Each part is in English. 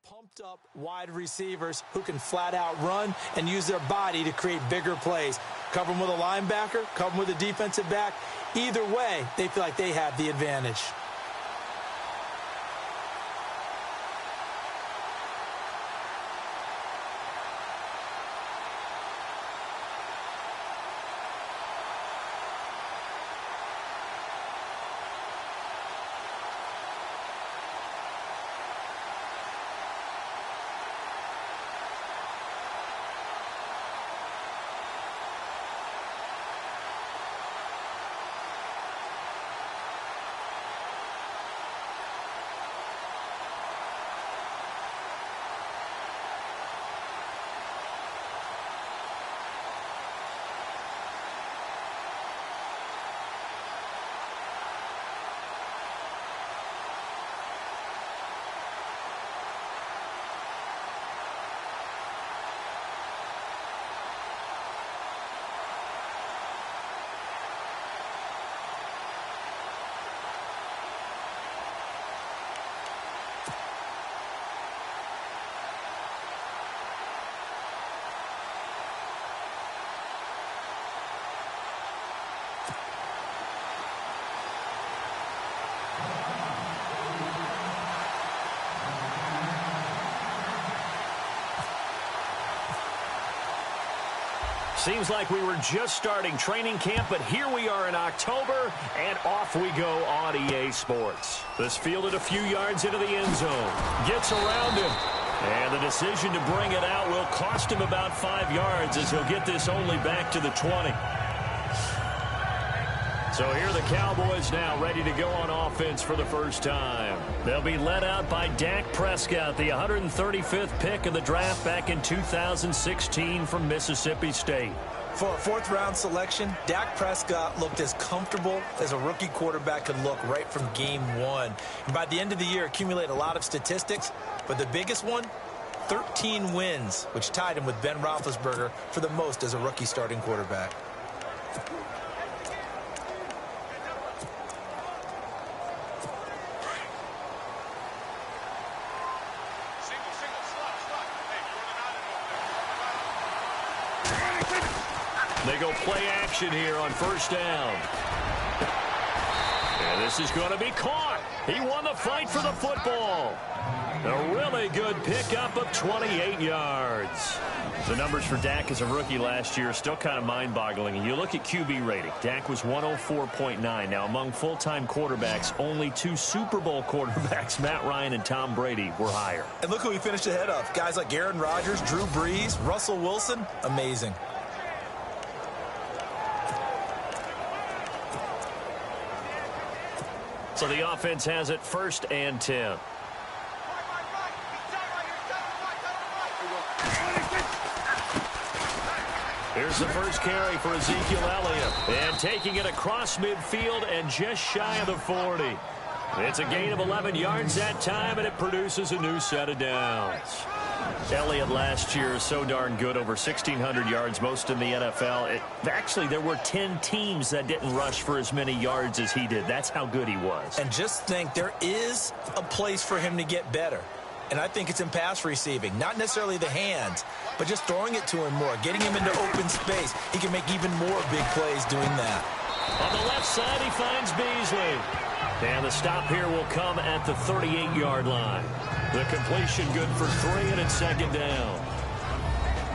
Pumped up wide receivers who can flat out run and use their body to create bigger plays. Cover them with a linebacker, cover them with a defensive back. Either way, they feel like they have the advantage. Seems like we were just starting training camp, but here we are in October, and off we go on EA Sports. This fielded a few yards into the end zone. Gets around him. And the decision to bring it out will cost him about 5 yards as he'll get this only back to the 20. So here are the Cowboys now ready to go on offense for the first time. They'll be led out by Dak Prescott, the 135th pick of the draft back in 2016 from Mississippi State. For a fourth-round selection, Dak Prescott looked as comfortable as a rookie quarterback could look right from game one. And by the end of the year, accumulated a lot of statistics, but the biggest one, 13 wins, which tied him with Ben Roethlisberger for the most as a rookie starting quarterback. They go play action here on first down. And this is going to be caught. He won the fight for the football. A really good pickup of 28 yards. The numbers for Dak as a rookie last year are still kind of mind-boggling. And you look at QB rating. Dak was 104.9. Now, among full-time quarterbacks, only 2 Super Bowl quarterbacks, Matt Ryan and Tom Brady, were higher. And look who he finished ahead of. Guys like Aaron Rodgers, Drew Brees, Russell Wilson. Amazing. So the offense has it 1st and 10. Here's the first carry for Ezekiel Elliott. And taking it across midfield and just shy of the 40. It's a gain of 11 yards that time, and it produces a new set of downs. Elliott last year is so darn good, over 1,600 yards, most in the NFL. Actually, there were 10 teams that didn't rush for as many yards as he did. That's how good he was. And just think, there is a place for him to get better. And I think it's in pass receiving. Not necessarily the hands, but just throwing it to him more, getting him into open space. He can make even more big plays doing that. On the left side, he finds Beasley. And the stop here will come at the 38-yard line. The completion good for 3, and it's 2nd down.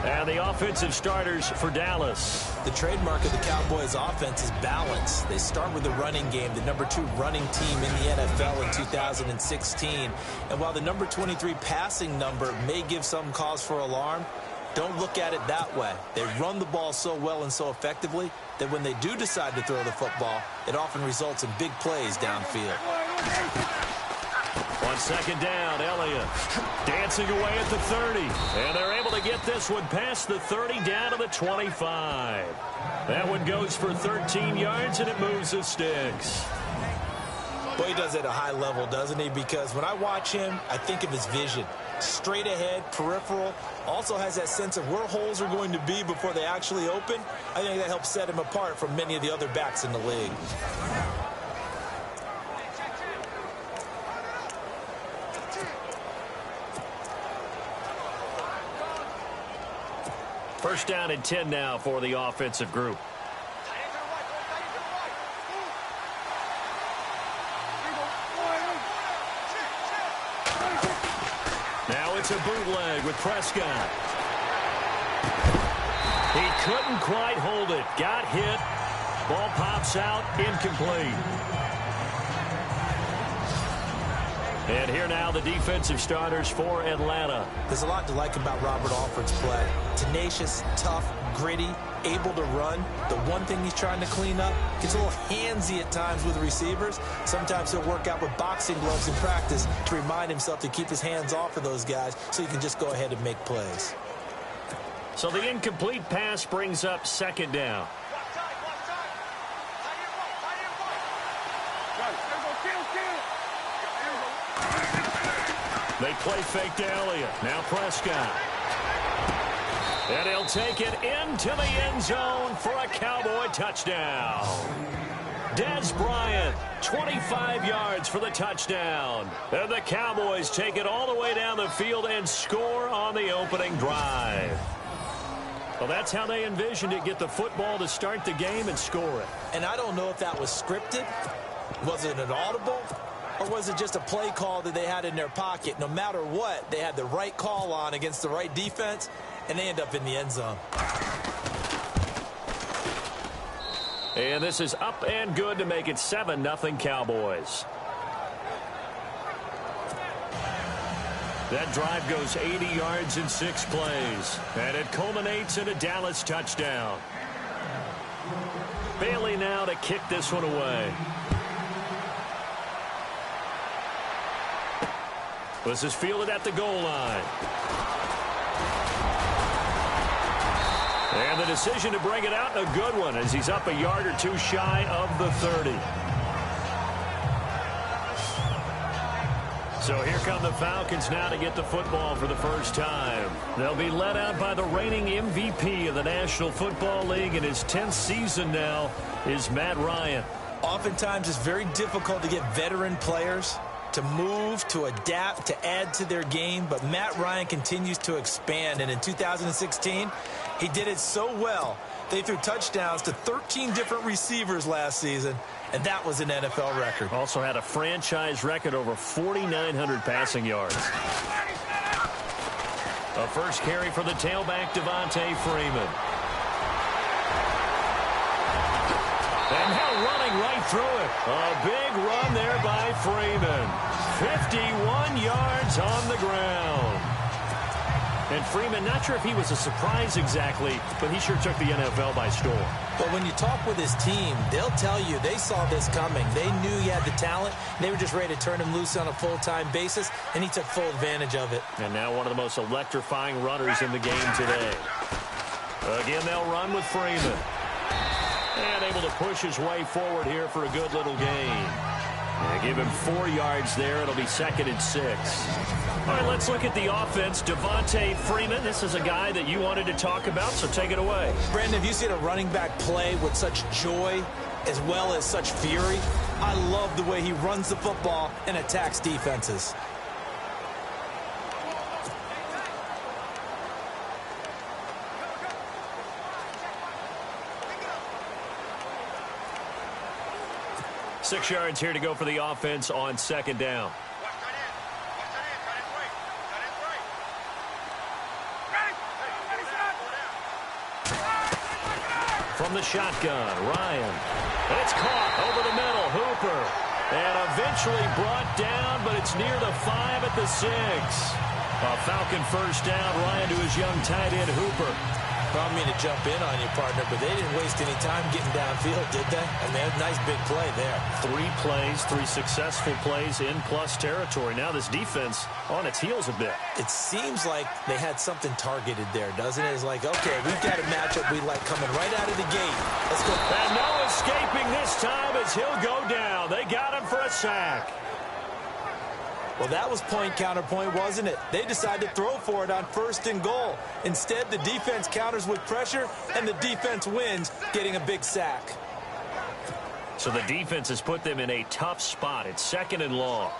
And the offensive starters for Dallas. The trademark of the Cowboys offense is balance. They start with the running game, the #2 running team in the NFL in 2016. And while the number 23 passing number may give some cause for alarm, don't look at it that way. They run the ball so well and so effectively that when they do decide to throw the football, it often results in big plays downfield. On 2nd down, Elliott dancing away at the 30. And they're able to get this one past the 30 down to the 25. That one goes for 13 yards, and it moves the sticks. Boy, he does it at a high level, doesn't he? Because when I watch him, I think of his vision. Straight ahead, peripheral. Also has that sense of where holes are going to be before they actually open. I think that helps set him apart from many of the other backs in the league. First down and 10 now for the offensive group. Now it's a bootleg with Prescott. He couldn't quite hold it. Got hit. Ball pops out. Incomplete. And here now the defensive starters for Atlanta. There's a lot to like about Robert Alford's play. Tenacious, tough, gritty, able to run. The one thing he's trying to clean up, gets a little handsy at times with receivers. Sometimes he'll work out with boxing gloves in practice to remind himself to keep his hands off of those guys so he can just go ahead and make plays. So the incomplete pass brings up second down. They play fake to Elliott. Now Prescott. And he'll take it into the end zone for a Cowboy touchdown. Dez Bryant, 25 yards for the touchdown. And the Cowboys take it all the way down the field and score on the opening drive. Well, that's how they envisioned it. Get the football to start the game and score it. And I don't know if that was scripted. Was it an audible? Or was it just a play call that they had in their pocket? No matter what, they had the right call on against the right defense, and they end up in the end zone. And this is up and good to make it 7-0 Cowboys. That drive goes 80 yards in 6 plays. And it culminates in a Dallas touchdown. Bailey now to kick this one away. This is fielded at the goal line. And the decision to bring it out, a good one, as he's up a yard or two shy of the 30. So here come the Falcons now to get the football for the first time. They'll be led out by the reigning MVP of the National Football League in his 10th season now is Matt Ryan. Oftentimes it's very difficult to get veteran players to move, to adapt, to add to their game, but Matt Ryan continues to expand, and in 2016, he did it so well. They threw touchdowns to 13 different receivers last season, and that was an NFL record. Also had a franchise record over 4,900 passing yards. A first carry for the tailback, Devontae Freeman. And now running right through it. A big run there by Freeman. 51 yards on the ground. And Freeman, not sure if he was a surprise exactly, but he sure took the NFL by storm. But when you talk with his team, they'll tell you they saw this coming. They knew he had the talent. They were just ready to turn him loose on a full-time basis, and he took full advantage of it. And now one of the most electrifying runners in the game today. Again, they'll run with Freeman. And able to push his way forward here for a good little gain. And give him 4 yards there. It'll be 2nd and 6. All right, let's look at the offense. Devontae Freeman, this is a guy that you wanted to talk about, so take it away. Brandon, have you seen a running back play with such joy as well as such fury? I love the way he runs the football and attacks defenses. Six yards here to go for the offense on 2nd down. From the shotgun, Ryan. And it's caught over the middle, Hooper. And eventually brought down, but it's near the 5 at the 6. A Falcon first down, Ryan to his young tight end, Hooper. I don't mean to jump in on you, partner, but they didn't waste any time getting downfield, did they? I mean, a nice big play there. 3 plays, 3 successful plays in plus territory. Now this defense on its heels a bit. It seems like they had something targeted there, doesn't it? It's like, okay, we've got a matchup we like coming right out of the gate. Let's go. And no escaping this time as he'll go down. They got him for a sack. Well, that was point counterpoint, wasn't it? They decided to throw for it on 1st and goal. Instead, the defense counters with pressure, and the defense wins, getting a big sack. So the defense has put them in a tough spot. It's 2nd and long.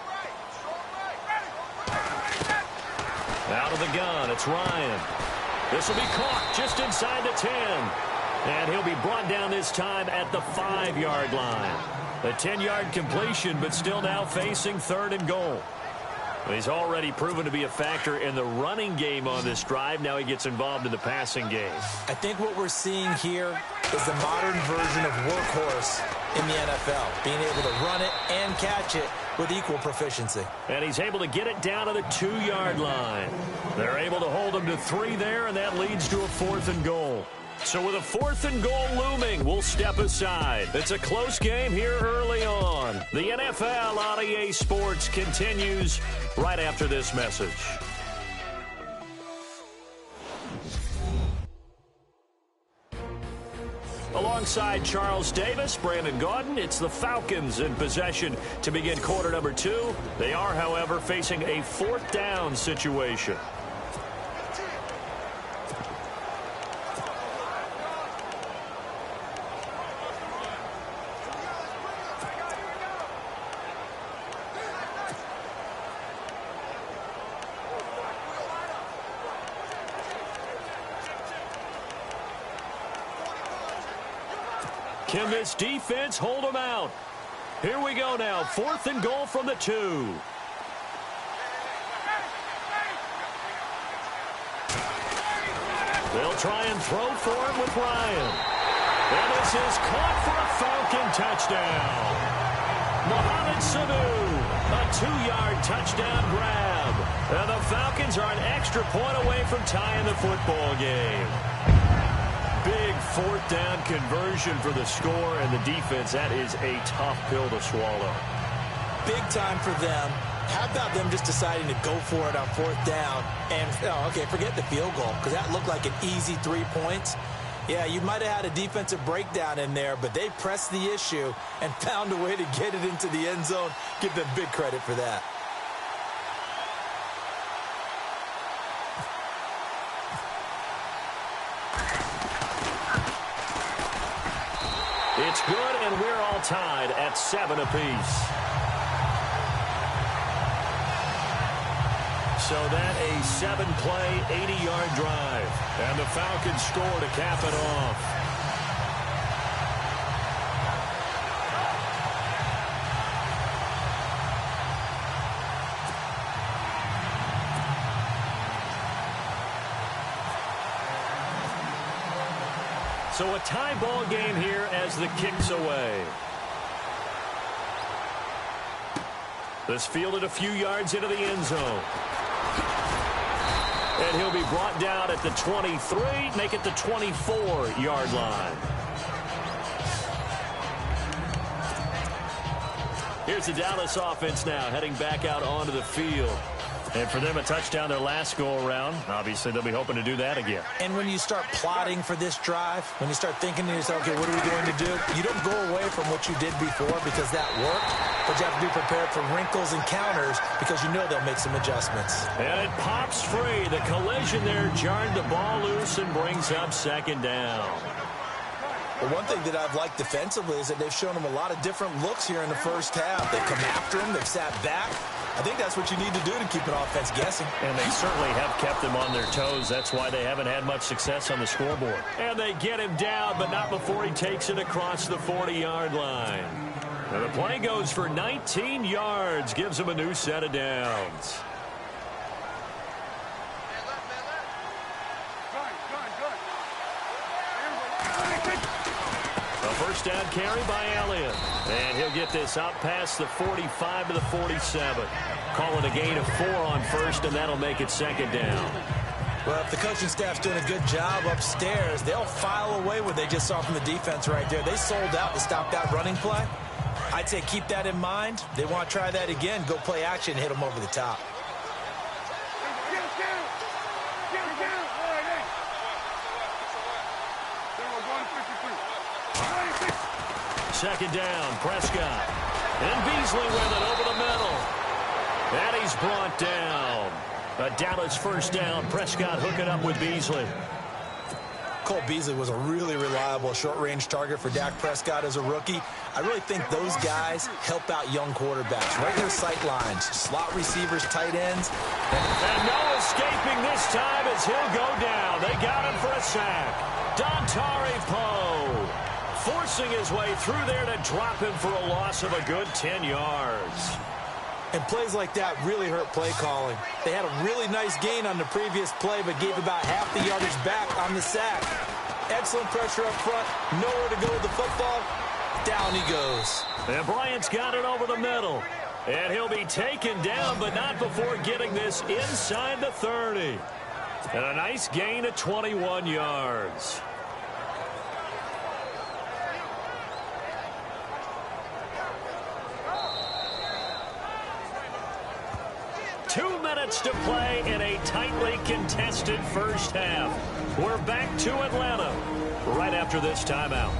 Out of the gun, it's Ryan. This will be caught just inside the 10. And he'll be brought down this time at the 5-yard line. A 10-yard completion, but still now facing 3rd and goal. He's already proven to be a factor in the running game on this drive. Now he gets involved in the passing game. I think what we're seeing here is the modern version of workhorse in the NFL, being able to run it and catch it with equal proficiency. And he's able to get it down to the 2-yard line. They're able to hold him to 3 there, and that leads to a 4th and goal. So with a 4th and goal looming, we'll step aside. It's a close game here early on. The NFL on EA Sports continues right after this message. Alongside Charles Davis, Brandon Gaudin, it's the Falcons in possession to begin quarter number 2. They are, however, facing a 4th down situation. Can this defense hold them out? Here we go now. 4th and goal from the 2. They'll try and throw for it with Ryan. And this is caught for a Falcon touchdown. Mohamed Sanu, a 2-yard touchdown grab. And the Falcons are an extra point away from tying the football game. Big 4th down conversion for the score, and the defense, that is a tough pill to swallow. Big time for them. How about them just deciding to go for it on 4th down? And, okay, forget the field goal, because that looked like an easy 3 points. Yeah, you might have had a defensive breakdown in there, but they pressed the issue and found a way to get it into the end zone. Give them big credit for that. It's good, and we're all tied at 7 apiece. So that a 7-play, 80-yard drive. And the Falcons score to cap it off. So a tie ball game here as the kick's away. This fielded a few yards into the end zone. And he'll be brought down at the 23, make it the 24-yard line. Here's the Dallas offense now, heading back out onto the field. And for them, a touchdown their last go-around. Obviously, they'll be hoping to do that again. And when you start plotting for this drive, when you start thinking to yourself, okay, what are we going to do? You don't go away from what you did before because that worked, but you have to be prepared for wrinkles and counters because you know they'll make some adjustments. And it pops free. The collision there jarred the ball loose and brings up 2nd down. Well, one thing that I've liked defensively is that they've shown them a lot of different looks here in the first half. They've come after them. They've sat back. I think that's what you need to do to keep an offense guessing. And they certainly have kept them on their toes. That's why they haven't had much success on the scoreboard. And they get him down, but not before he takes it across the 40-yard line. And the play goes for 19 yards, gives him a new set of downs. First down carry by Elliott. And he'll get this out past the 45 to the 47. Call it a gain of 4 on first, and that'll make it 2nd down. Well, if the coaching staff's doing a good job upstairs, they'll file away what they just saw from the defense right there. They sold out to stop that running play. I'd say keep that in mind. They want to try that again, go play action, and hit them over the top. Second down, Prescott. And Beasley with it over the middle. And he's brought down. A Dallas first down. Prescott hooking up with Beasley. Cole Beasley was a really reliable short-range target for Dak Prescott as a rookie. I really think those guys help out young quarterbacks. Right in their sight lines, slot receivers, tight ends. And no escaping this time as he'll go down. They got him for a sack. Dontari Poe forcing his way through there to drop him for a loss of a good 10 yards. And plays like that really hurt play calling. They had a really nice gain on the previous play, but gave about half the yardage back on the sack. Excellent pressure up front. Nowhere to go with the football. Down he goes. And Bryant's got it over the middle. And he'll be taken down, but not before getting this inside the 30. And a nice gain of 21 yards. Two minutes to play in a tightly contested first half. We're back to Atlanta right after this timeout.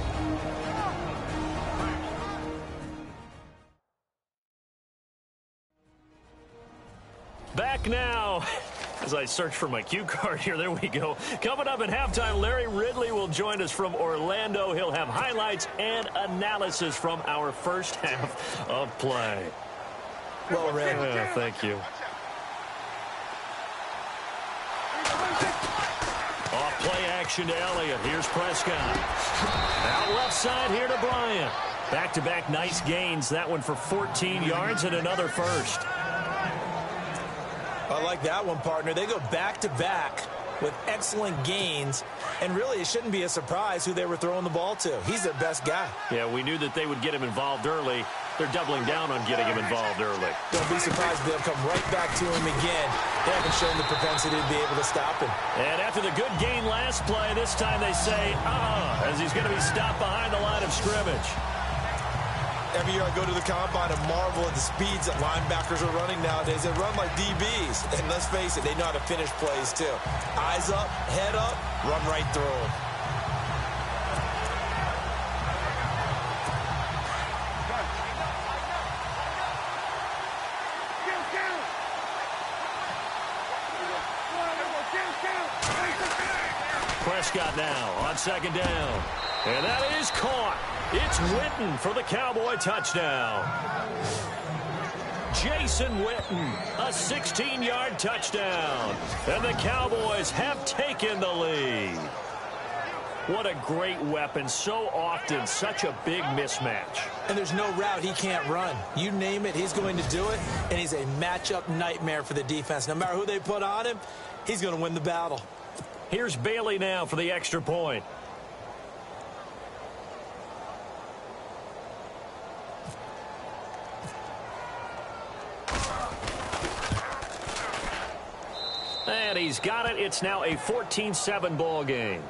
Back now. As I search for my cue card here, there we go. Coming up at halftime, Larry Ridley will join us from Orlando. He'll have highlights and analysis from our first half of play. Well read. Yeah, thank you. Off play action to Elliott. Here's Prescott. Out left side here to Bryant. Back-to-back nice gains. That one for 14 yards and another first. I like that one, partner. They go back-to-back with excellent gains, and really it shouldn't be a surprise who they were throwing the ball to. He's their best guy. Yeah, we knew that they would get him involved early. They're doubling down on getting him involved early. Don't be surprised if they'll come right back to him again. They haven't shown the propensity to be able to stop him. And after the good gain last play, this time they say, as he's going to be stopped behind the line of scrimmage. Every year I go to the combine and marvel at the speeds that linebackers are running nowadays. They run like DBs. And let's face it, they know how to finish plays too. Eyes up, head up, run right through them. Prescott now on second down. And that is caught. It's Witten for the Cowboy touchdown. Jason Witten, a 16-yard touchdown. And the Cowboys have taken the lead. What a great weapon. So often, such a big mismatch. And there's no route he can't run. You name it, he's going to do it. And he's a matchup nightmare for the defense. No matter who they put on him, he's going to win the battle. Here's Bailey now for the extra point. And he's got it. It's now a 14-7 ball game.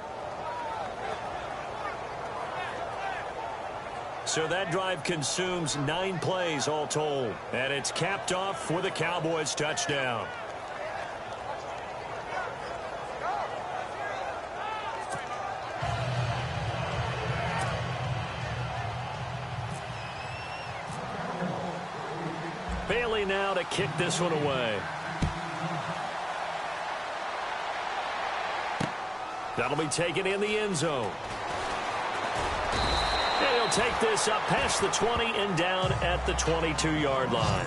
So that drive consumes 9 plays all told. And it's capped off with a Cowboys touchdown. Bailey now to kick this one away. That'll be taken in the end zone. And he'll take this up past the 20 and down at the 22-yard line.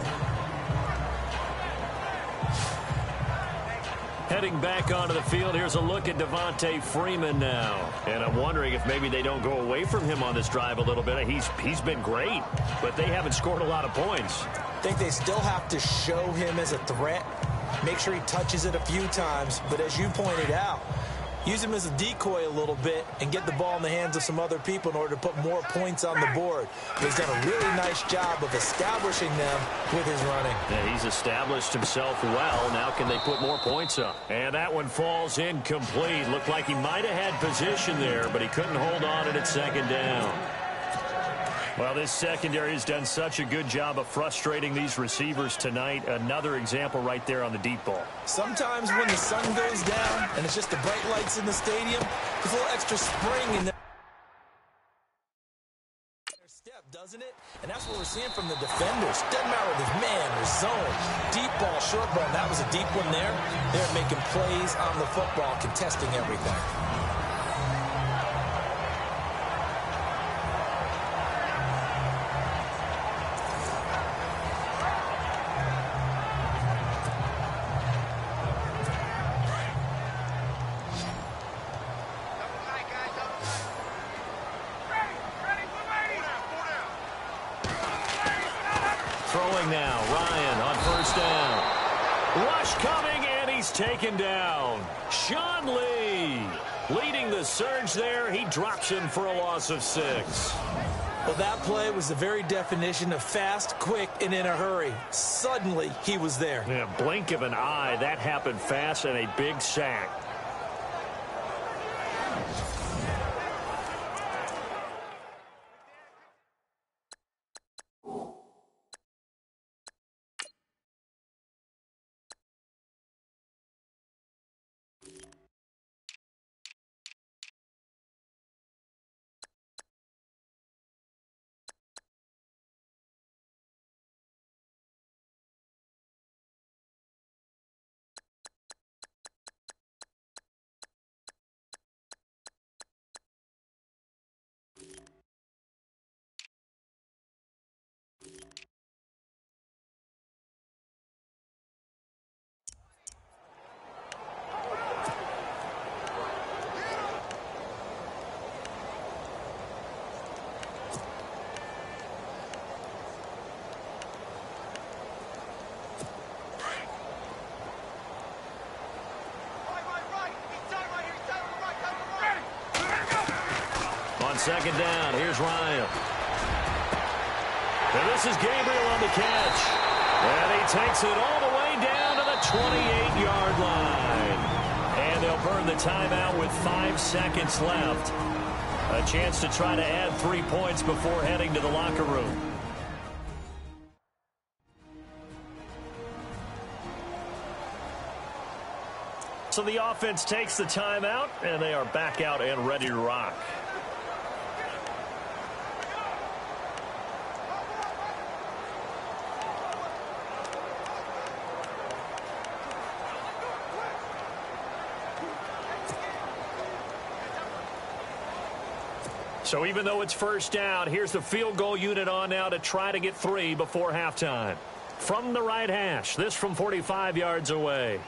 Heading back onto the field, here's a look at Devontae Freeman now. And I'm wondering if maybe they don't go away from him on this drive a little bit. He's been great, but they haven't scored a lot of points. I think they still have to show him as a threat. Make sure he touches it a few times. But as you pointed out, use him as a decoy a little bit and get the ball in the hands of some other people in order to put more points on the board. But he's done a really nice job of establishing them with his running. Yeah, he's established himself well. Now can they put more points up? And that one falls incomplete. Looked like he might have had position there, but he couldn't hold on it at second down. Well, this secondary has done such a good job of frustrating these receivers tonight. Another example right there on the deep ball. Sometimes when the sun goes down and it's just the bright lights in the stadium, there's a little extra spring in their step, doesn't it? And that's what we're seeing from the defenders. Doesn't matter if it's man or zone, deep ball, short ball. That was a deep one there. They're making plays on the football, contesting everything. passing now. Ryan on first down. Rush coming, and he's taken down. Sean Lee leading the surge there. He drops him for a loss of 6. Well, that play was the very definition of fast, quick, and in a hurry. Suddenly, he was there. Yeah, blink of an eye. That happened fast, and a big sack. Second down. Here's Ryan. And this is Gabriel on the catch. And he takes it all the way down to the 28-yard line. And they'll burn the timeout with 5 seconds left. A chance to try to add 3 points before heading to the locker room. So the offense takes the timeout, and they are back out and ready to rock. So even though it's first down, here's the field goal unit on now to try to get 3 before halftime. From the right hash, this from 45 yards away.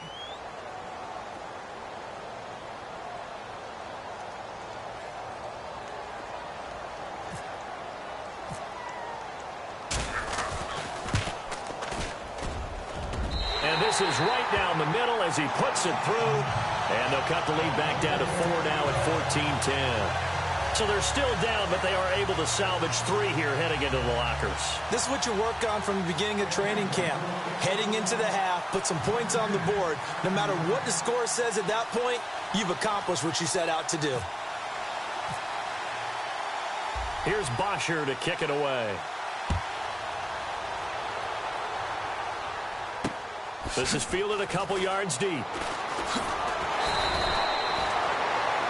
And this is right down the middle as he puts it through. And they'll cut the lead back down to 4 now at 14-10. So they're still down, but they are able to salvage 3 here heading into the lockers. This is what you work on from the beginning of training camp. Heading into the half, put some points on the board. No matter what the score says at that point, you've accomplished what you set out to do. Here's Bosher to kick it away. This is fielded a couple yards deep.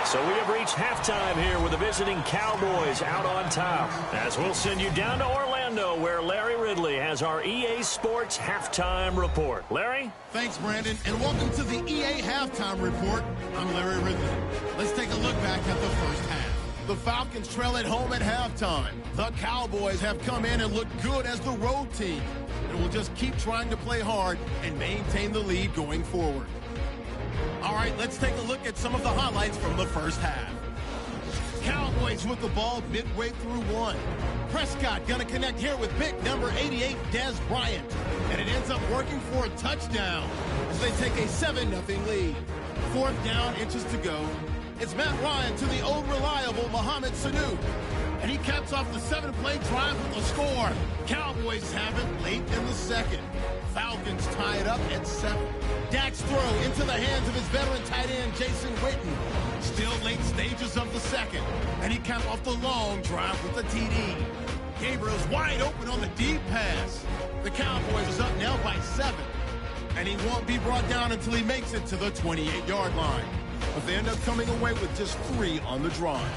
So we have reached halftime here with the visiting Cowboys out on top. As we'll send you down to Orlando, where Larry Ridley has our EA Sports Halftime Report. Larry? Thanks, Brandon, and welcome to the EA Halftime Report. I'm Larry Ridley. Let's take a look back at the first half. The Falcons trail at home at halftime. The Cowboys have come in and looked good as the road team, and will just keep trying to play hard and maintain the lead going forward. All right, let's take a look at some of the highlights from the first half. Cowboys with the ball midway through 1. Prescott going to connect here with pick number 88, Dez Bryant. And it ends up working for a touchdown as they take a 7-0 lead. 4th down, inches to go. It's Matt Ryan to the old reliable Mohamed Sanu. And he caps off the 7-play drive with a score. Cowboys have it late in the second. Falcons tie it up at 7. Dak's throw into the hands of his veteran tight end, Jason Witten. Still late stages of the second. And he capped off the long drive with a TD. Gabriel's wide open on the deep pass. The Cowboys is up now by 7. And he won't be brought down until he makes it to the 28-yard line. But they end up coming away with just 3 on the drive.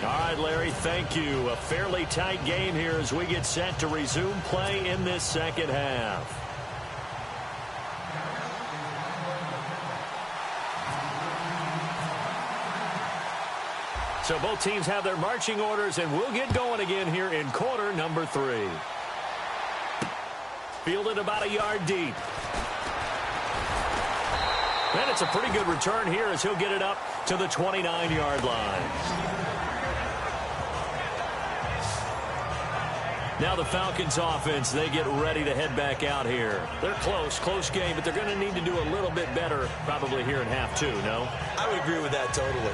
All right, Larry, thank you. A fairly tight game here as we get set to resume play in this second half. So both teams have their marching orders, and we'll get going again here in quarter number 3. Fielded about a yard deep. And it's a pretty good return here as he'll get it up to the 29-yard line. Now the Falcons offense, they get ready to head back out here. They're close game, but they're going to need to do a little bit better probably here in half two, no? I would agree with that totally.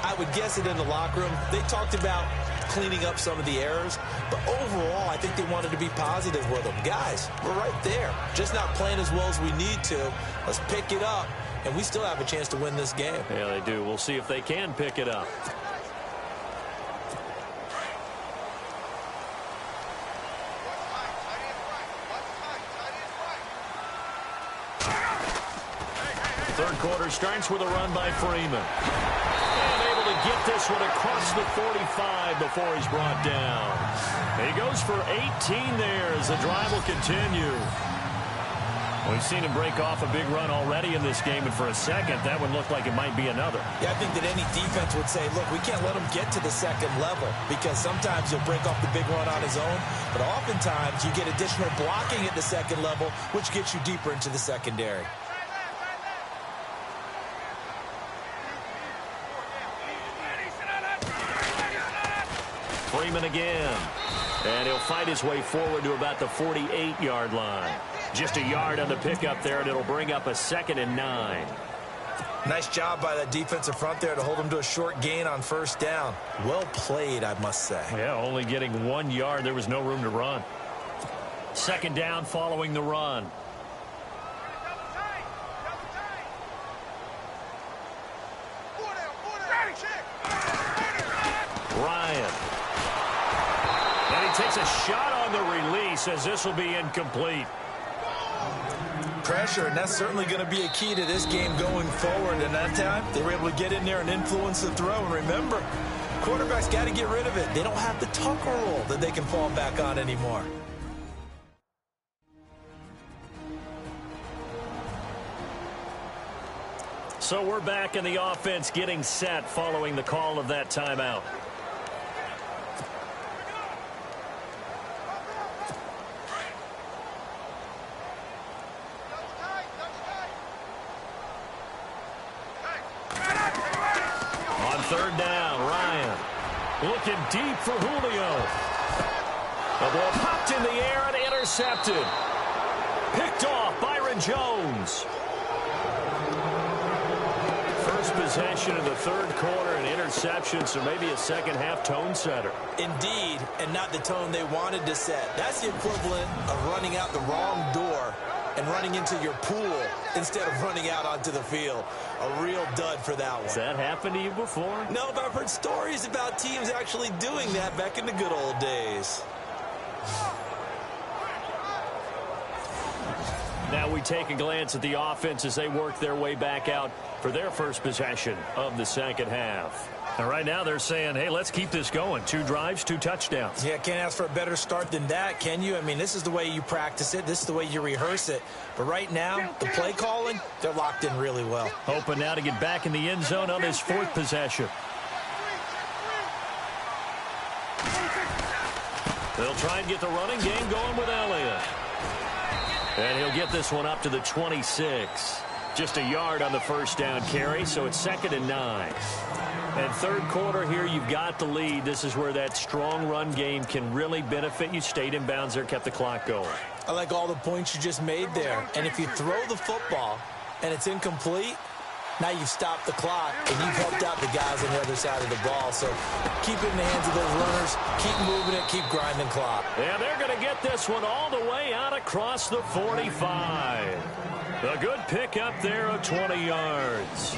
I would guess it in the locker room. They talked about cleaning up some of the errors, but overall, I think they wanted to be positive with them. Guys, we're right there. Just not playing as well as we need to. Let's pick it up, and we still have a chance to win this game. Yeah, they do. We'll see if they can pick it up. Third quarter starts with a run by Freeman. And able to get this one across the 45 before he's brought down. He goes for 18 there as the drive will continue. We've seen him break off a big run already in this game, and for a second, that one looked like it might be another. Yeah, I think that any defense would say, look, we can't let him get to the second level because sometimes he'll break off the big run on his own, but oftentimes you get additional blocking at the second level, which gets you deeper into the secondary. Freeman again. And he'll fight his way forward to about the 48-yard line. Just a yard on the pickup there, and it'll bring up a 2nd and 9. Nice job by that defensive front there to hold him to a short gain on first down. Well played, I must say. Yeah, only getting 1 yard. There was no room to run. 2nd down following the run. Ryan. And he takes a shot on the release as this will be incomplete. Pressure, and that's certainly going to be a key to this game going forward. And that time, they were able to get in there and influence the throw. And remember, quarterbacks got to get rid of it. They don't have the tucker roll that they can fall back on anymore. So we're back in the offense getting set following the call of that timeout. On 3rd down, Ryan looking deep for Julio. The ball popped in the air and intercepted. Picked off Byron Jones. First possession in the 3rd quarter, an interception, so maybe a second-half tone setter. Indeed, and not the tone they wanted to set. That's the equivalent of running out the wrong door and running into your pool instead of running out onto the field. A real dud for that one. Has that happened to you before? No, but I've heard stories about teams actually doing that back in the good old days. Now we take a glance at the offense as they work their way back out for their first possession of the second half. And right now they're saying, hey, let's keep this going. 2 drives, 2 touchdowns. Yeah, can't ask for a better start than that, can you? I mean, this is the way you practice it. This is the way you rehearse it. But right now, the play calling, they're locked in really well. Hoping now to get back in the end zone on this 4th possession. They'll try and get the running game going with Elliott. And he'll get this one up to the 26. Just a yard on the first down carry, so it's 2nd and 9. And 3rd quarter here, you've got the lead. This is where that strong run game can really benefit you. Stayed in bounds there, kept the clock going. I like all the points you just made there. And if you throw the football and it's incomplete, now you've stopped the clock and you've helped out the guys on the other side of the ball. So keep it in the hands of those runners. Keep moving it. Keep grinding clock. Yeah, they're going to get this one all the way out across the 45. A good pick up there of 20 yards.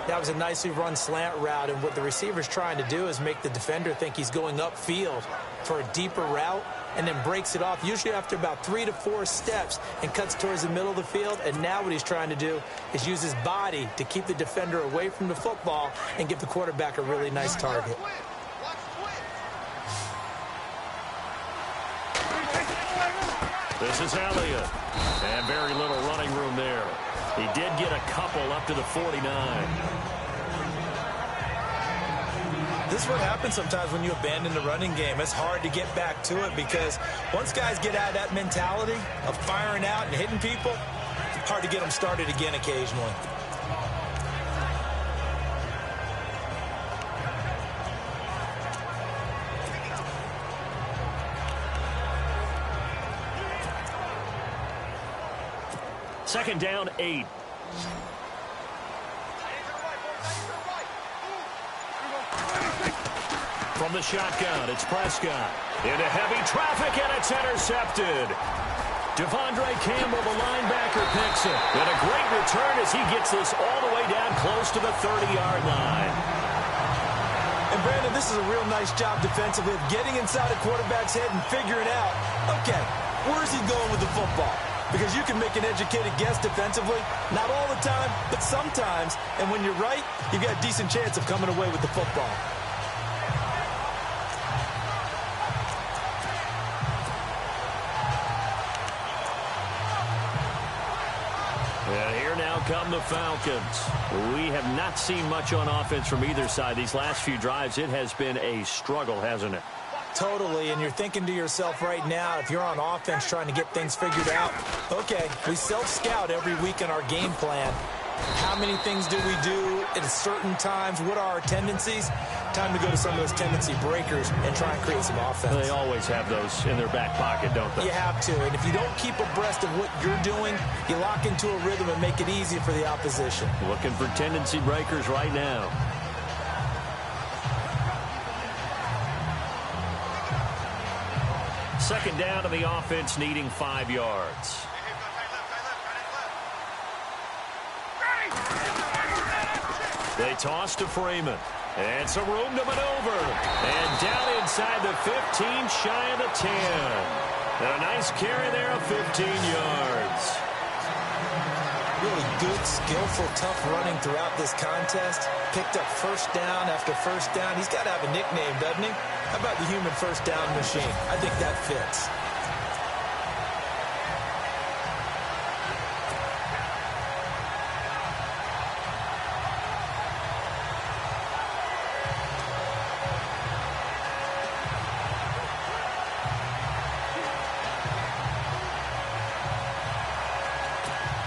That was a nicely run slant route, and what the receiver's trying to do is make the defender think he's going upfield for a deeper route and then breaks it off, usually after about 3 to 4 steps, and cuts towards the middle of the field. And now what he's trying to do is use his body to keep the defender away from the football and give the quarterback a really nice target. This is Elliott. And very little running room there. He did get a couple up to the 49. This is what happens sometimes when you abandon the running game. It's hard to get back to it because once guys get out of that mentality of firing out and hitting people, it's hard to get them started again occasionally. Second down, 8. From the shotgun, it's Prescott. Into heavy traffic, and it's intercepted. Devondre Campbell, the linebacker, picks it. And a great return as he gets this all the way down close to the 30-yard line. And, Brandon, this is a real nice job defensively of getting inside a quarterback's head and figuring out, okay, where's he going with the football? Because you can make an educated guess defensively, not all the time, but sometimes. And when you're right, you've got a decent chance of coming away with the football. And here now come the Falcons. We have not seen much on offense from either side. These last few drives, it has been a struggle, hasn't it? Totally, and you're thinking to yourself right now, if you're on offense trying to get things figured out, okay, we self-scout every week in our game plan. How many things do we do at certain times? What are our tendencies? Time to go to some of those tendency breakers and try and create some offense. They always have those in their back pocket, don't they? You have to, and if you don't keep abreast of what you're doing, you lock into a rhythm and make it easy for the opposition. Looking for tendency breakers right now. Second down to the offense, needing 5 yards. They toss to Freeman. And some room to maneuver. And down inside the 15, shy of the 10. And a nice carry there of 15 yards. Really good, skillful, tough running throughout this contest. Picked up first down after first down. He's got to have a nickname, doesn't he? How about the human first down machine? I think that fits.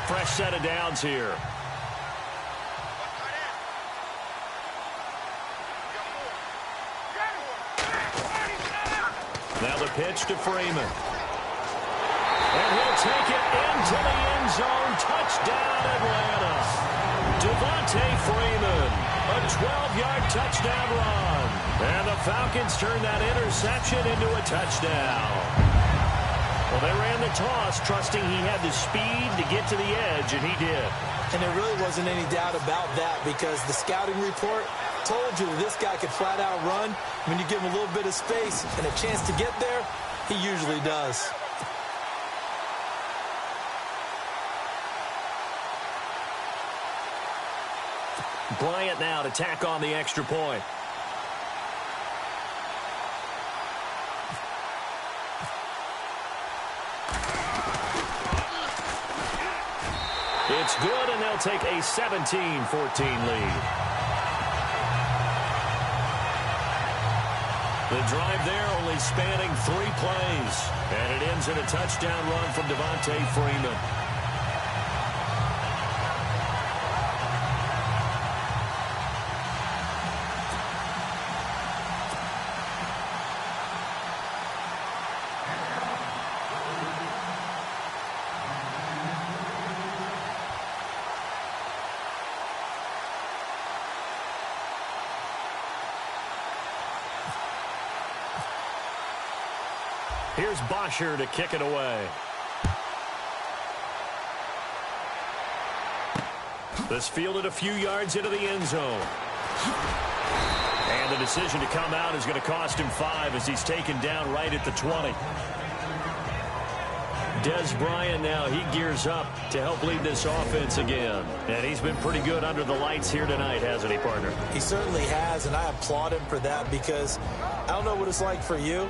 Fresh set of downs here. Now the pitch to Freeman. And he'll take it into the end zone. Touchdown, Atlanta. Devontae Freeman. A 12-yard touchdown run. And the Falcons turn that interception into a touchdown. Well, they ran the toss, trusting he had the speed to get to the edge, and he did. And there really wasn't any doubt about that because the scouting report told you that this guy could flat out run. When you give him a little bit of space and a chance to get there, he usually does. Bryant now to tack on the extra point. It's good, and they'll take a 17-14 lead. The drive there only spanning 3 plays. And it ends in a touchdown run from Devontae Freeman. Here's Bosher to kick it away. This fielded a few yards into the end zone. And the decision to come out is going to cost him 5 as he's taken down right at the 20. Des Bryant now, he gears up to help lead this offense again. And he's been pretty good under the lights here tonight, hasn't he, partner? He certainly has, and I applaud him for that because I don't know what it's like for you,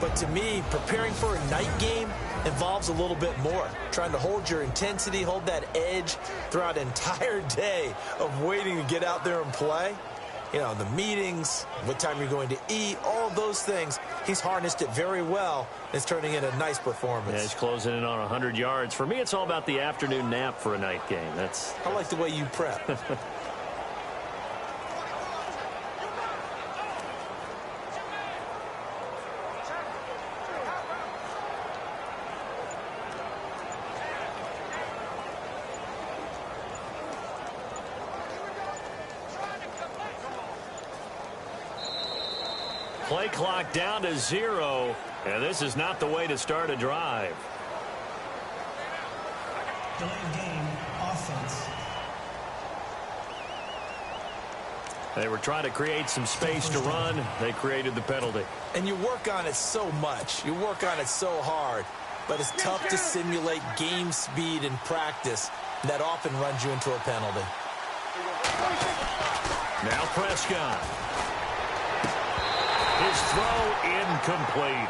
but to me, preparing for a night game involves a little bit more. Trying to hold your intensity, hold that edge throughout an entire day of waiting to get out there and play. You know, the meetings, what time you're going to eat, all those things. He's harnessed it very well. It's turning in a nice performance. Yeah, he's closing in on 100 yards. For me, it's all about the afternoon nap for a night game. I like the way you prep. Play clock down to 0, and this is not the way to start a drive. Delay of game, offense. They were trying to create some space to run. They created the penalty. And you work on it so much. You work on it so hard. But it's tough to simulate game speed in practice. That often runs you into a penalty. Now Prescott. His throw incomplete.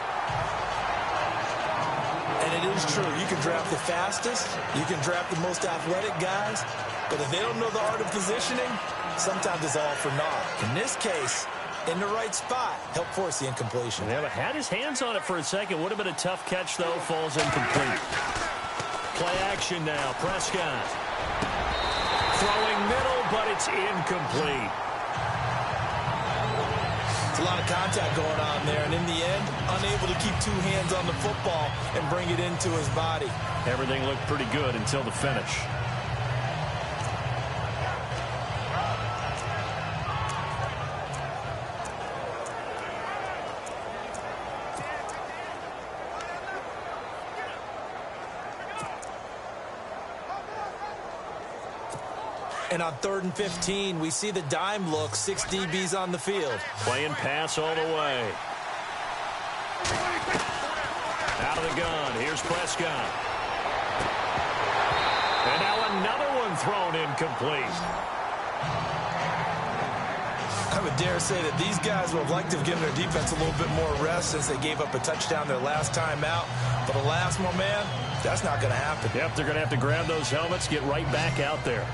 And it is true. You can draft the fastest. You can draft the most athletic guys. But if they don't know the art of positioning, sometimes it's all for naught. In this case, in the right spot, help force the incompletion. Yeah, but had his hands on it for a second. Would have been a tough catch, though. Falls incomplete. Play action now. Prescott. Throwing middle, but it's incomplete. It's a lot of contact going on there, and in the end, unable to keep two hands on the football and bring it into his body. Everything looked pretty good until the finish. And on 3rd and 15, we see the dime look, 6 DBs on the field. Playing pass all the way. Out of the gun. Here's Prescott. And now another one thrown incomplete. I would dare say that these guys would have liked to have given their defense a little bit more rest since they gave up a touchdown their last time out. But alas, my man, that's not going to happen. Yep, they're going to have to grab those helmets, get right back out there.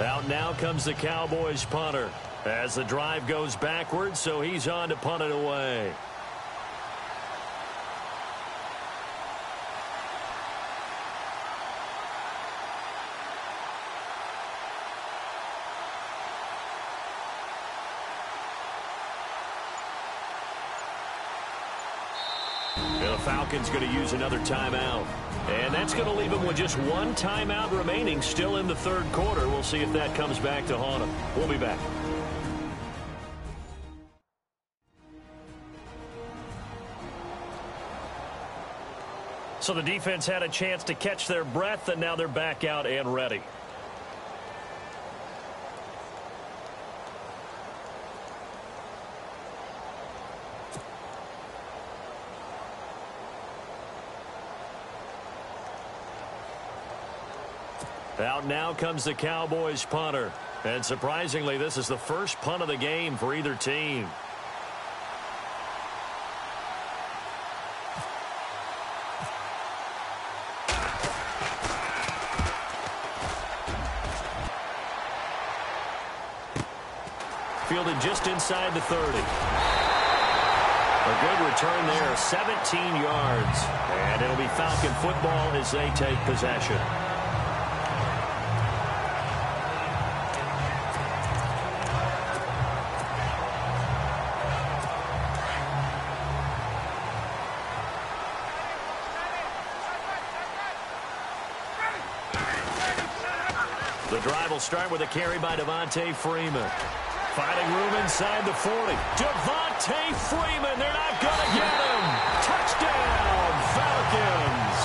Out now comes the Cowboys punter as the drive goes backwards, so he's on to punt it away. The Falcons going to use another timeout. And that's going to leave them with just one timeout remaining still in the third quarter. We'll see if that comes back to haunt them. We'll be back. So the defense had a chance to catch their breath, and now they're back out and ready. Out now comes the Cowboys punter. And surprisingly, this is the first punt of the game for either team. Fielded just inside the 30. A good return there, 17 yards. And it'll be Falcon football as they take possession. The drive will start with a carry by Devontae Freeman. Finding room inside the 40. Devontae Freeman, they're not going to get him. Touchdown, Falcons.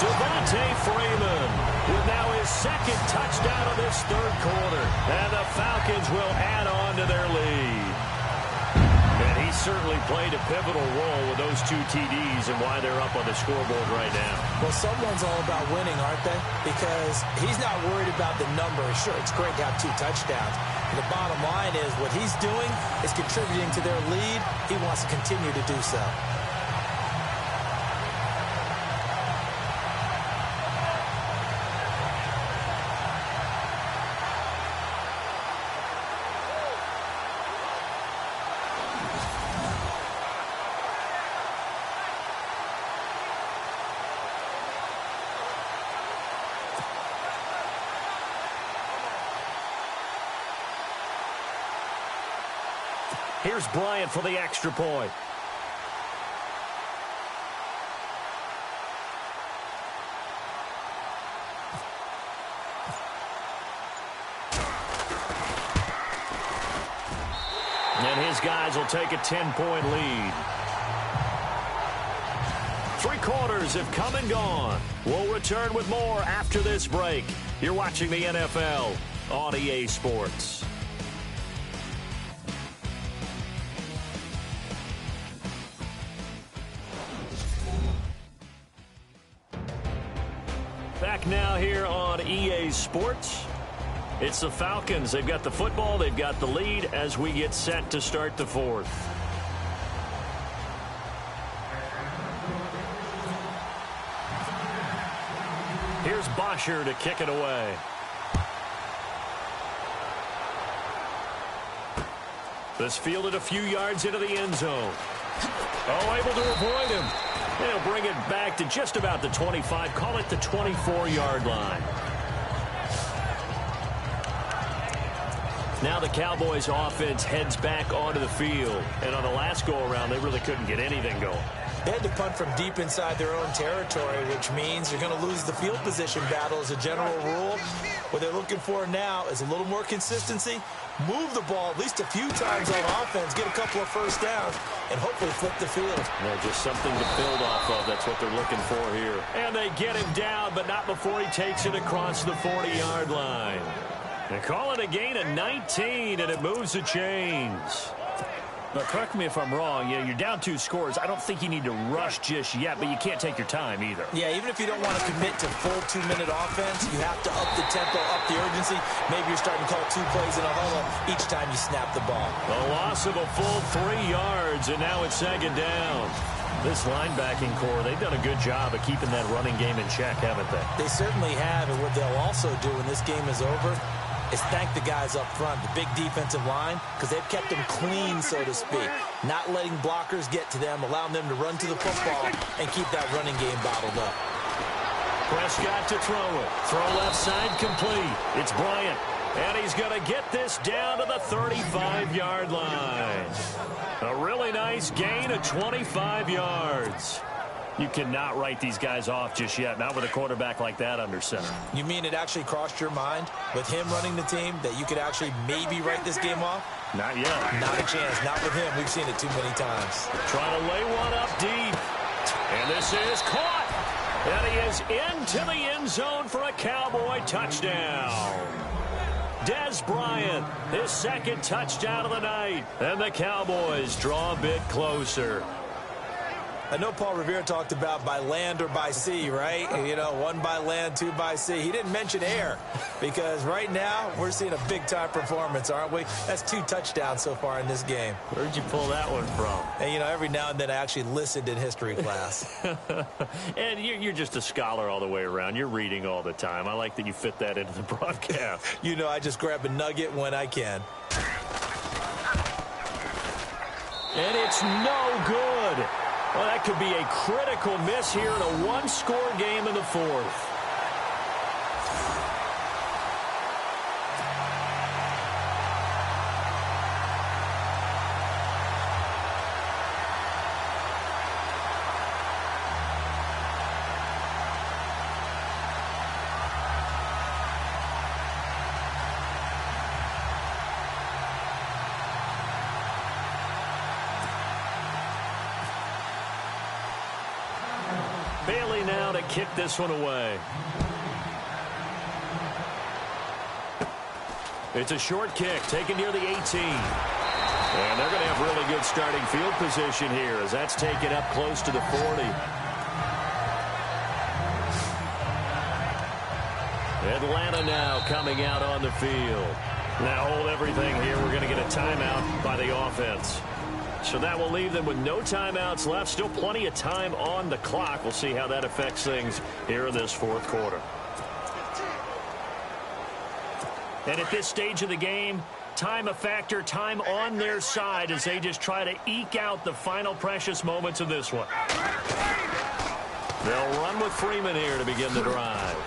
Devontae Freeman with now his second touchdown of this third quarter. And the Falcons will add on to their lead. And he certainly played a pivotal role with those two TDs and why they're up on the scoreboard right now. Well, someone's all about winning, aren't they? Because he's not worried about the number. Sure, it's great to have 2 touchdowns. The bottom line is what he's doing is contributing to their lead. He wants to continue to do so. Here's Bryant for the extra point. And his guys will take a 10-point lead. 3 quarters have come and gone. We'll return with more after this break. You're watching the NFL on EA Sports. Back now here on EA Sports. It's the Falcons. They've got the football. They've got the lead as we get set to start the fourth. Here's Bosher to kick it away. This fielded a few yards into the end zone. Oh, able to avoid him. They'll bring it back to just about the 25. Call it the 24-yard line. Now the Cowboys offense heads back onto the field. And on the last go-around, they really couldn't get anything going. They had to punt from deep inside their own territory, which means you're going to lose the field position battle as a general rule. What they're looking for now is a little more consistency, move the ball at least a few times on offense, get a couple of first downs, and hopefully flip the field. Yeah, just something to build off of. That's what they're looking for here. And they get him down, but not before he takes it across the 40-yard line. They call it a gain of 19, and it moves the chains. Now, correct me if I'm wrong. Yeah, you're down 2 scores. I don't think you need to rush just yet, but you can't take your time either. Yeah, even if you don't want to commit to full 2-minute offense, you have to up the tempo, up the urgency. Maybe you're starting to call 2 plays in a huddle each time you snap the ball. A loss of a full 3 yards, and now it's second down. This linebacking core, they've done a good job of keeping that running game in check, haven't they? They certainly have, and what they'll also do when this game is over is thank the guys up front, the big defensive line, because they've kept them clean, so to speak. Not letting blockers get to them, allowing them to run to the football and keep that running game bottled up. Prescott to throw it. Throw left side complete. It's Bryant. And he's going to get this down to the 35-yard line. A really nice gain of 25 yards. You cannot write these guys off just yet, not with a quarterback like that under center. You mean it actually crossed your mind with him running the team that you could actually maybe write this game off? Not yet. Not a chance. Not with him. We've seen it too many times. Trying to lay one up deep. And this is caught. And he is into the end zone for a Cowboy touchdown. Dez Bryant, his second touchdown of the night. And the Cowboys draw a bit closer. I know Paul Revere talked about by land or by sea, right? You know, 1 by land, 2 by sea. He didn't mention air because right now we're seeing a big-time performance, aren't we? That's 2 touchdowns so far in this game. Where'd you pull that one from? And, you know, every now and then I actually listened in history class. And you're just a scholar all the way around. You're reading all the time. I like that you fit that into the broadcast. You know, I just grab a nugget when I can. And it's no good. Well, that could be a critical miss here in a 1-score game in the fourth. Bailey now to kick this one away. It's a short kick taken near the 18. And they're going to have really good starting field position here as that's taken up close to the 40. Atlanta now coming out on the field. Now hold everything here. We're going to get a timeout by the offense. So that will leave them with no timeouts left. Still plenty of time on the clock. We'll see how that affects things here in this fourth quarter. And at this stage of the game, time a factor, time on their side as they just try to eke out the final precious moments of this one. They'll run with Freeman here to begin the drive.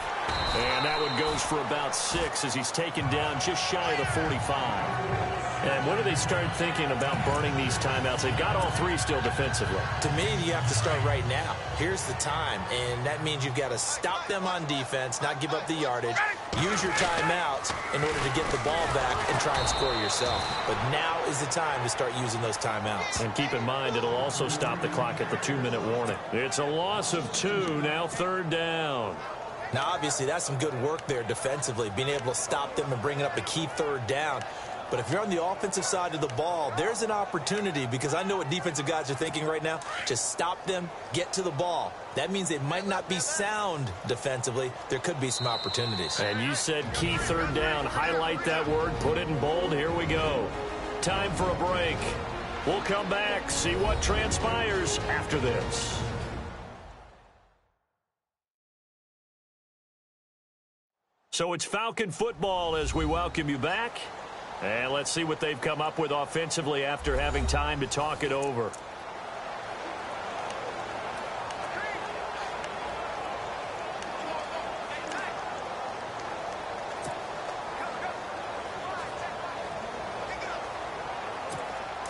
And that one goes for about 6 as he's taken down just shy of the 45. And when do they start thinking about burning these timeouts? They've got all 3 still defensively. To me, you have to start right now. Here's the time, and that means you've got to stop them on defense, not give up the yardage, use your timeouts in order to get the ball back and try and score yourself. But now is the time to start using those timeouts. And keep in mind, it'll also stop the clock at the 2-minute warning. It's a loss of 2, now 3rd down. Now, obviously, that's some good work there defensively, being able to stop them and bringing up a key 3rd down. But if you're on the offensive side of the ball, there's an opportunity, because I know what defensive guys are thinking right now. Just stop them, get to the ball. That means they might not be sound defensively. There could be some opportunities. And you said key 3rd down. Highlight that word, put it in bold. Here we go. Time for a break. We'll come back, see what transpires after this. So it's Falcon football as we welcome you back. And let's see what they've come up with offensively after having time to talk it over.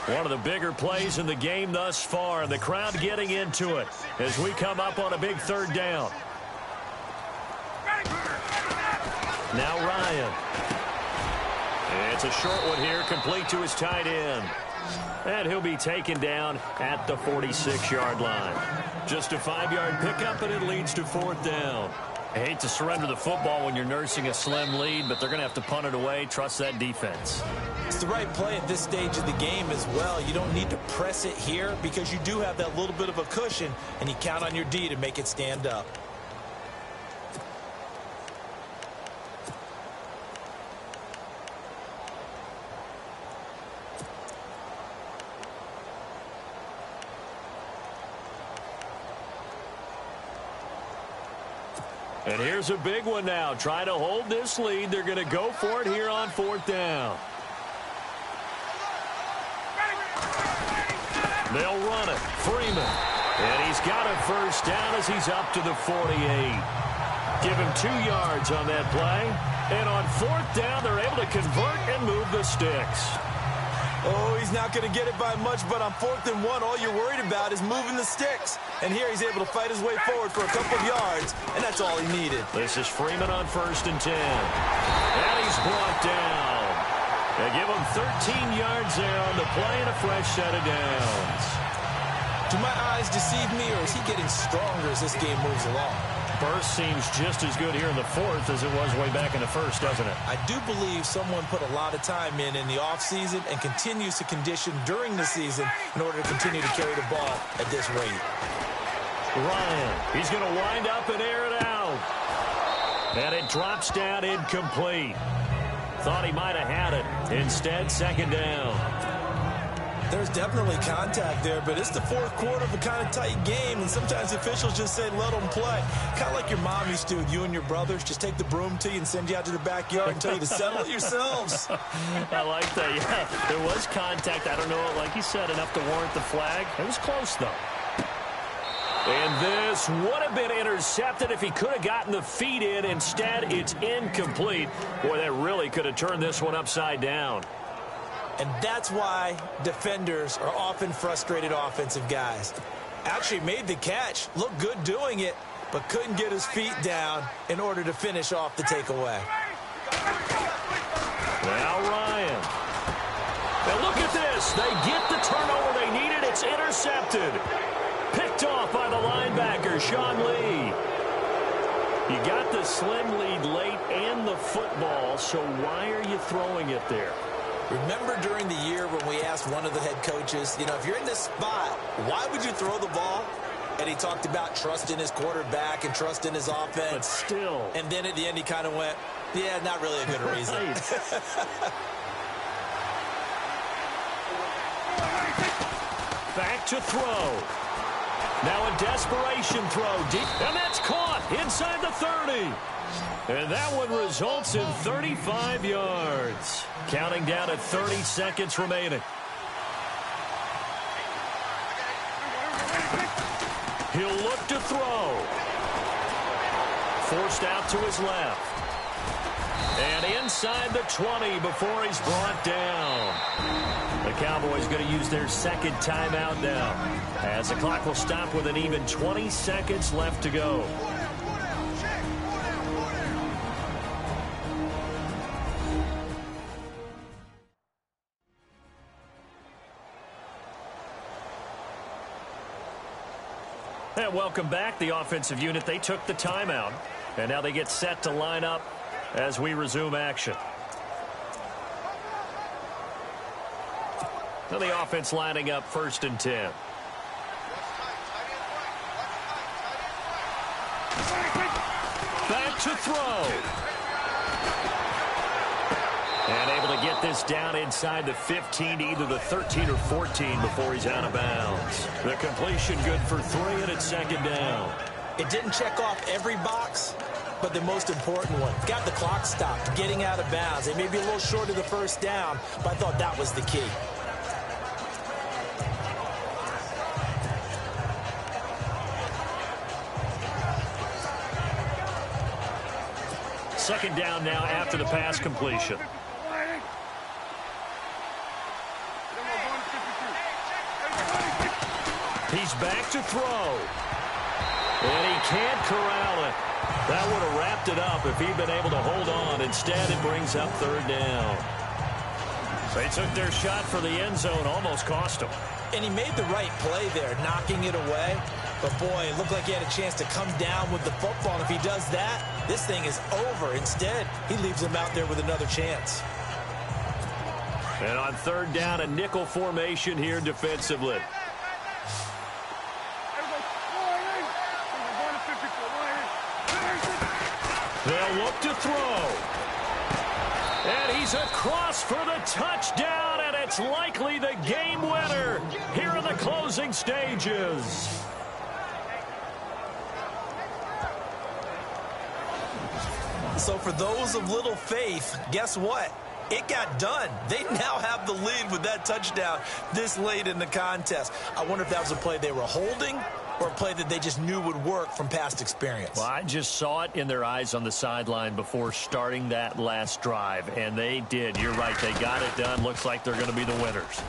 One of the bigger plays in the game thus far, and the crowd getting into it as we come up on a big 3rd down. Now Ryan. It's a short one here, complete to his tight end. And he'll be taken down at the 46-yard line. Just a 5-yard pickup, and it leads to 4th down. I hate to surrender the football when you're nursing a slim lead, but they're going to have to punt it away. Trust that defense. It's the right play at this stage of the game as well. You don't need to press it here because you do have that little bit of a cushion, and you count on your D to make it stand up. And here's a big one now. Trying to hold this lead. They're going to go for it here on 4th down. They'll run it. Freeman. And he's got a 1st down as he's up to the 48. Give him 2 yards on that play. And on 4th down, they're able to convert and move the sticks. Oh, he's not going to get it by much, but on 4th and 1, all you're worried about is moving the sticks. And here he's able to fight his way forward for a couple of yards, and that's all he needed. This is Freeman on 1st and 10. And he's brought down. They give him 13 yards there on the play and a fresh set of downs. Do my eyes deceive me, or is he getting stronger as this game moves along? Burst seems just as good here in the 4th as it was way back in the 1st, doesn't it? I do believe someone put a lot of time in the offseason and continues to condition during the season in order to continue to carry the ball at this rate. Ryan, he's going to wind up and air it out. And it drops down incomplete. Thought he might have had it. Instead, 2nd down. There's definitely contact there, but it's the 4th quarter of a kind of tight game, and sometimes officials just say, let them play. Kind of like your mom used to with you and your brothers. Just take the broom to you and send you out to the backyard and tell you to settle it yourselves. I like that, yeah. There was contact. I don't know, like you said, enough to warrant the flag. It was close, though. And this would have been intercepted if he could have gotten the feet in. Instead, it's incomplete. Boy, that really could have turned this one upside down. And that's why defenders are often frustrated offensive guys. Actually made the catch, looked good doing it, but couldn't get his feet down in order to finish off the takeaway. Now Ryan. Now look at this. They get the turnover they needed. It's intercepted. Picked off by the linebacker, Sean Lee. You got the slim lead late and the football, so why are you throwing it there? Remember during the year when we asked one of the head coaches, if you're in this spot, why would you throw the ball? And he talked about trusting his quarterback and trusting his offense. But still. And then at the end he kind of went, yeah, not really a good reason. Back to throw. Now a desperation throw deep. And that's caught inside the 30. And that one results in 35 yards. Counting down at 30 seconds remaining. He'll look to throw. forced out to his left. And inside the 20 before he's brought down. The Cowboys going to use their second timeout now, as the clock will stop with an even 20 seconds left to go. And welcome back. The offensive unit, they took the timeout, and now they get set to line up as we resume action. Now the offense lining up 1st and 10. Back to throw. And able to get this down inside the 15 to either the 13 or 14 before he's out of bounds. The completion good for 3, and it's 2nd down. It didn't check off every box, but the most important one. Got the clock stopped, getting out of bounds. It may be a little short of the 1st down, but I thought that was the key. Second down now after the pass completion. He's back to throw. And he can't corral it. That would have wrapped it up if he'd been able to hold on. Instead, it brings up 3rd down. They took their shot for the end zone, almost cost him. And he made the right play there, knocking it away. But, boy, it looked like he had a chance to come down with the football. And if he does that, this thing is over. Instead, he leaves him out there with another chance. And on 3rd down, a nickel formation here defensively. They'll look to throw. And he's across for the touchdown, and it's likely the game winner here in the closing stages. So for those of little faith, guess what? It got done. They now have the lead with that touchdown this late in the contest. I wonder if that was a play they were holding or a play that they just knew would work from past experience. Well, I just saw it in their eyes on the sideline before starting that last drive, and they did. You're right. They got it done. Looks like they're going to be the winners.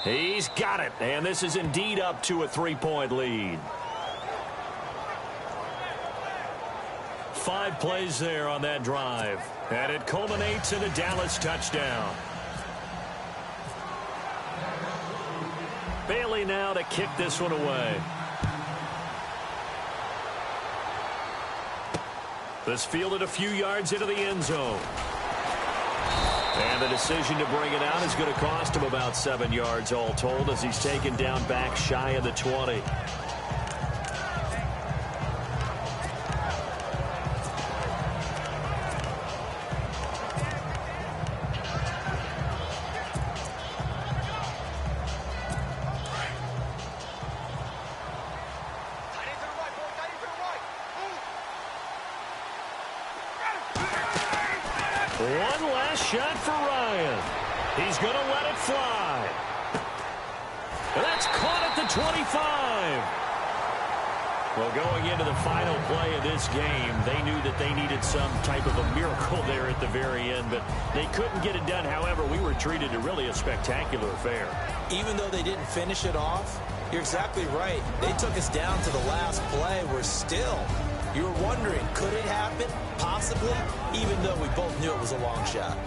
He's got it, and this is indeed up to a 3-point lead. 5 plays there on that drive, and it culminates in a Dallas touchdown. Bailey now to kick this one away. This fielded a few yards into the end zone. And the decision to bring it out is going to cost him about 7 yards all told, as he's taken down back shy of the 20. One last shot for Ryan. He's going to let it fly. And that's caught at the 25. Well, going into the final play of this game, they knew that they needed some type of a miracle there at the very end, but they couldn't get it done. However, we were treated to really a spectacular affair. Even though they didn't finish it off, you're exactly right. They took us down to the last play. We're still... You were wondering, could it happen? Possibly, even though we both knew it was a long shot.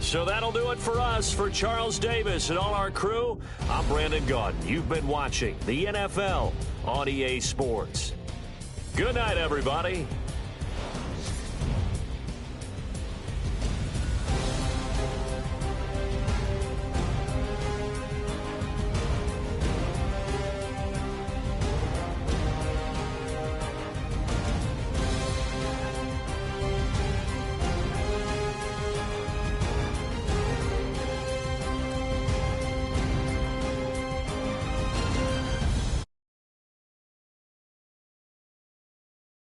So that'll do it for us. For Charles Davis and all our crew, I'm Brandon Gaudin. You've been watching the NFL on EA Sports. Good night, everybody.